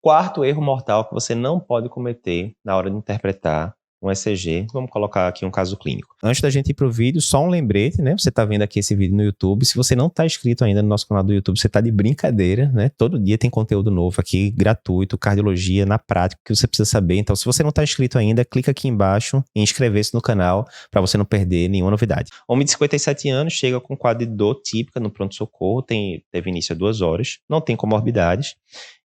Quarto erro mortal que você não pode cometer na hora de interpretar um ECG. Vamos colocar aqui um caso clínico. Antes da gente ir para o vídeo, só um lembrete, né? Você está vendo aqui esse vídeo no YouTube. Se você não está inscrito ainda no nosso canal do YouTube, você está de brincadeira, né? Todo dia tem conteúdo novo aqui, gratuito, cardiologia, na prática, que você precisa saber. Então, se você não está inscrito ainda, clica aqui embaixo em inscrever-se no canal para você não perder nenhuma novidade. Homem de 57 anos chega com quadro de dor típica no pronto-socorro, teve início há 2 horas, não tem comorbidades.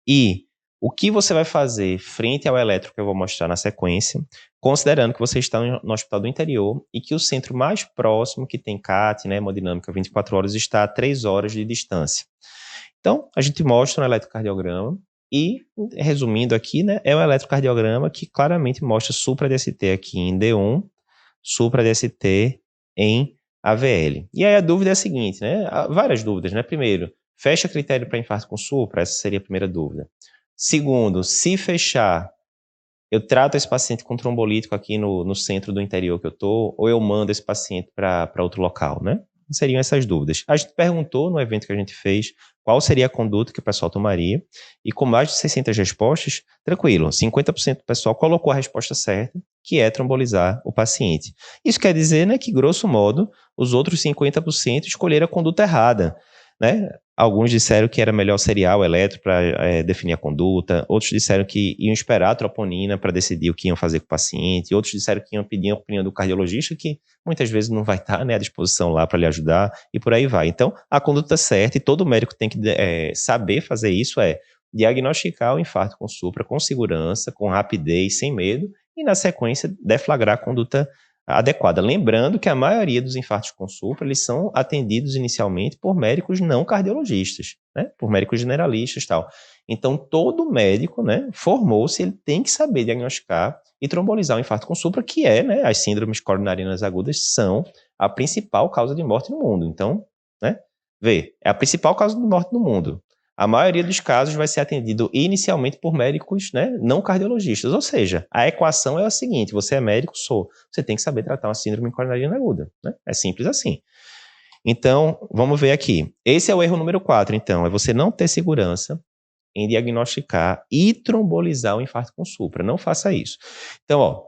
E o que você vai fazer frente ao eletro que eu vou mostrar na sequência, considerando que você está no hospital do interior e que o centro mais próximo que tem CAT, né, hemodinâmica 24 horas, está a 3 horas de distância. Então, a gente mostra um eletrocardiograma e, resumindo aqui, né, é um eletrocardiograma que claramente mostra supra-DST aqui em D1, supra-DST em AVL. E aí a dúvida é a seguinte, né, há várias dúvidas, né? Primeiro, fecha critério para infarto com supra? Essa seria a primeira dúvida. Segundo, se fechar, eu trato esse paciente com trombolítico aqui no centro do interior que eu estou, ou eu mando esse paciente para outro local, né? Seriam essas dúvidas. A gente perguntou no evento que a gente fez qual seria a conduta que o pessoal tomaria, e com mais de 600 respostas, tranquilo, 50% do pessoal colocou a resposta certa, que é trombolizar o paciente. Isso quer dizer, né, que, grosso modo, os outros 50% escolheram a conduta errada, né? Alguns disseram que era melhor seriar o eletro para definir a conduta, outros disseram que iam esperar a troponina para decidir o que iam fazer com o paciente, outros disseram que iam pedir a opinião do cardiologista, que muitas vezes não vai estar, né, à disposição lá para lhe ajudar, e por aí vai. Então, a conduta certa, e todo médico tem que saber fazer isso, é diagnosticar o infarto com supra com segurança, com rapidez, sem medo, e na sequência deflagrar a conduta adequada. Lembrando que a maioria dos infartos com supra, eles são atendidos inicialmente por médicos não cardiologistas, né? Por médicos generalistas e tal. Então, todo médico, né, formou-se, ele tem que saber diagnosticar e trombolizar o infarto com supra, que é, né, as síndromes coronarianas agudas são a principal causa de morte no mundo. Então, né, é a principal causa de morte no mundo. A maioria dos casos vai ser atendido inicialmente por médicos, né, não cardiologistas. Ou seja, a equação é a seguinte: você é médico, você tem que saber tratar uma síndrome coronariana aguda, né? É simples assim. Então, vamos ver aqui. Esse é o erro número 4, então, é você não ter segurança em diagnosticar e trombolizar o infarto com supra. Não faça isso. Então, ó,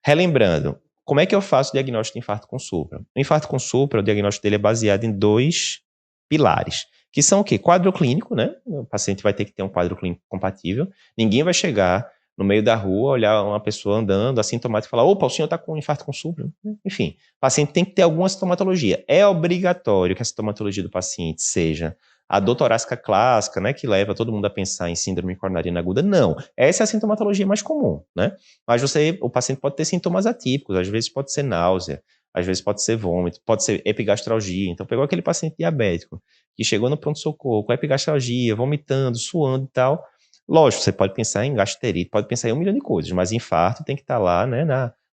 relembrando, como é que eu faço o diagnóstico de infarto com supra? O infarto com supra, o diagnóstico dele é baseado em 2 pilares, que são o quê? Quadro clínico, né? O paciente vai ter que ter um quadro clínico compatível. Ninguém vai chegar no meio da rua, olhar uma pessoa andando, assintomática, e falar: opa, o senhor está com infarto com supra. Enfim, o paciente tem que ter alguma sintomatologia. É obrigatório que a sintomatologia do paciente seja a dor torácica clássica, né, que leva todo mundo a pensar em síndrome coronariana aguda. Não, essa é a sintomatologia mais comum, né? Mas o paciente pode ter sintomas atípicos, às vezes pode ser náusea, às vezes pode ser vômito, pode ser epigastralgia. Então, pegou aquele paciente diabético que chegou no pronto-socorro com epigastralgia, vomitando, suando e tal. Lógico, você pode pensar em gastrite, pode pensar em 1 milhão de coisas, mas infarto tem que estar lá, né,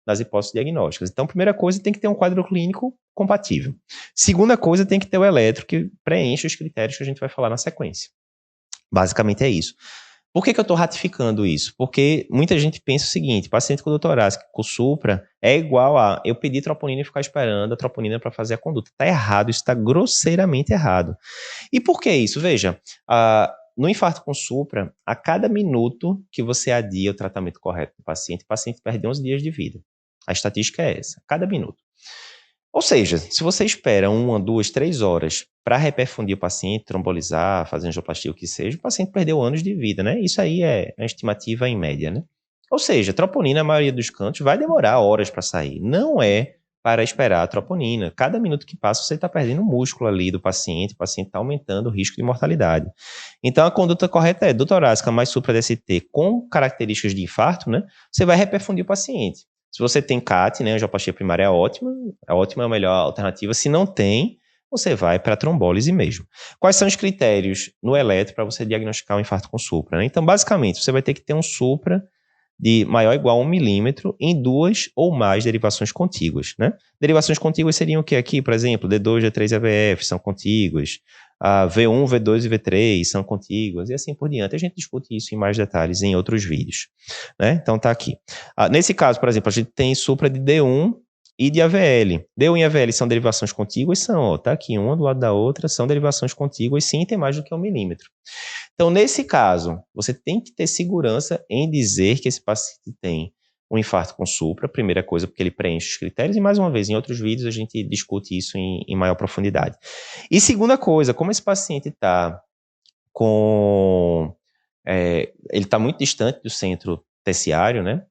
nas hipóteses diagnósticas. Então, primeira coisa, tem que ter um quadro clínico compatível. Segunda coisa, tem que ter o eletro que preenche os critérios que a gente vai falar na sequência. Basicamente é isso. Por que eu estou ratificando isso? Porque muita gente pensa o seguinte: paciente com dor torácica com supra é igual a eu pedir troponina e ficar esperando a troponina para fazer a conduta. Está errado, isso está grosseiramente errado. E por que isso? Veja, no infarto com supra, a cada minuto que você adia o tratamento correto do paciente, o paciente perde 11 dias de vida. A estatística é essa, cada minuto. Ou seja, se você espera 1, 2, 3 horas para reperfundir o paciente, trombolizar, fazer angioplastia, o que seja, o paciente perdeu anos de vida, né? Isso aí é uma estimativa em média, né? Ou seja, a troponina, na maioria dos cantos, vai demorar horas para sair. Não é para esperar a troponina. Cada minuto que passa, você está perdendo o músculo ali do paciente, o paciente está aumentando o risco de mortalidade. Então, a conduta correta é dor torácica mais supra-DST com características de infarto, né? Você vai reperfundir o paciente. Se você tem CAT, né, angioplastia primária é ótima, é a melhor alternativa. Se não tem, você vai para a trombólise mesmo. Quais são os critérios no eletro para você diagnosticar um infarto com supra, né? Então, basicamente, você vai ter que ter um supra de maior ou igual a 1 milímetro em 2 ou mais derivações contíguas, né? Derivações contíguas seriam o que aqui, por exemplo? D2, D3 e AVF são contíguas, a V1, V2 e V3 são contíguas, e assim por diante. A gente discute isso em mais detalhes em outros vídeos, né? Então tá aqui. Nesse caso, por exemplo, a gente tem supra de D1 e de AVL. DU e AVL são derivações contíguas? São, ó, tá aqui, uma do lado da outra, são derivações contíguas, sim, tem mais do que 1 milímetro. Então, nesse caso, você tem que ter segurança em dizer que esse paciente tem um infarto com supra, primeira coisa, porque ele preenche os critérios, e mais uma vez, em outros vídeos a gente discute isso em maior profundidade. E segunda coisa, como esse paciente está com... ele está muito distante do centro terciário, né?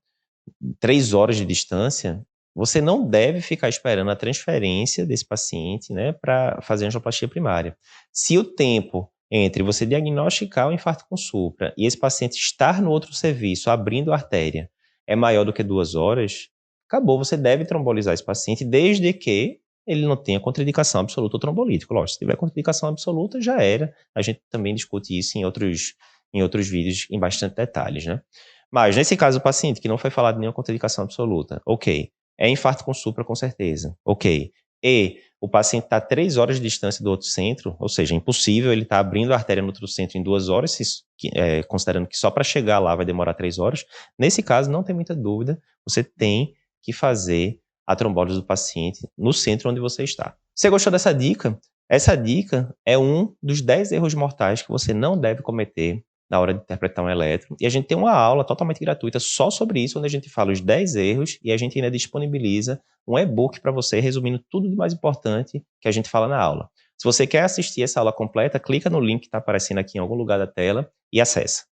3 horas de distância, você não deve ficar esperando a transferência desse paciente, né, para fazer angioplastia primária. Se o tempo entre você diagnosticar o infarto com supra e esse paciente estar no outro serviço abrindo a artéria é maior do que 2 horas, acabou, você deve trombolizar esse paciente desde que ele não tenha contraindicação absoluta ou trombolítico. Lógico, se tiver contraindicação absoluta, já era. A gente também discute isso em outros vídeos em bastante detalhes, né? Mas, nesse caso, o paciente que não foi falado nenhuma contraindicação absoluta, ok. É infarto com supra, com certeza, ok. E o paciente está a 3 horas de distância do outro centro, ou seja, é impossível ele estar abrindo a artéria no outro centro em 2 horas, considerando que só para chegar lá vai demorar 3 horas. Nesse caso, não tem muita dúvida, você tem que fazer a trombólise do paciente no centro onde você está. Você gostou dessa dica? Essa dica é um dos 10 erros mortais que você não deve cometer na hora de interpretar um eletro, e a gente tem uma aula totalmente gratuita só sobre isso, onde a gente fala os 10 erros, e a gente ainda disponibiliza um e-book para você, resumindo tudo de mais importante que a gente fala na aula. Se você quer assistir essa aula completa, clica no link que está aparecendo aqui em algum lugar da tela e acessa.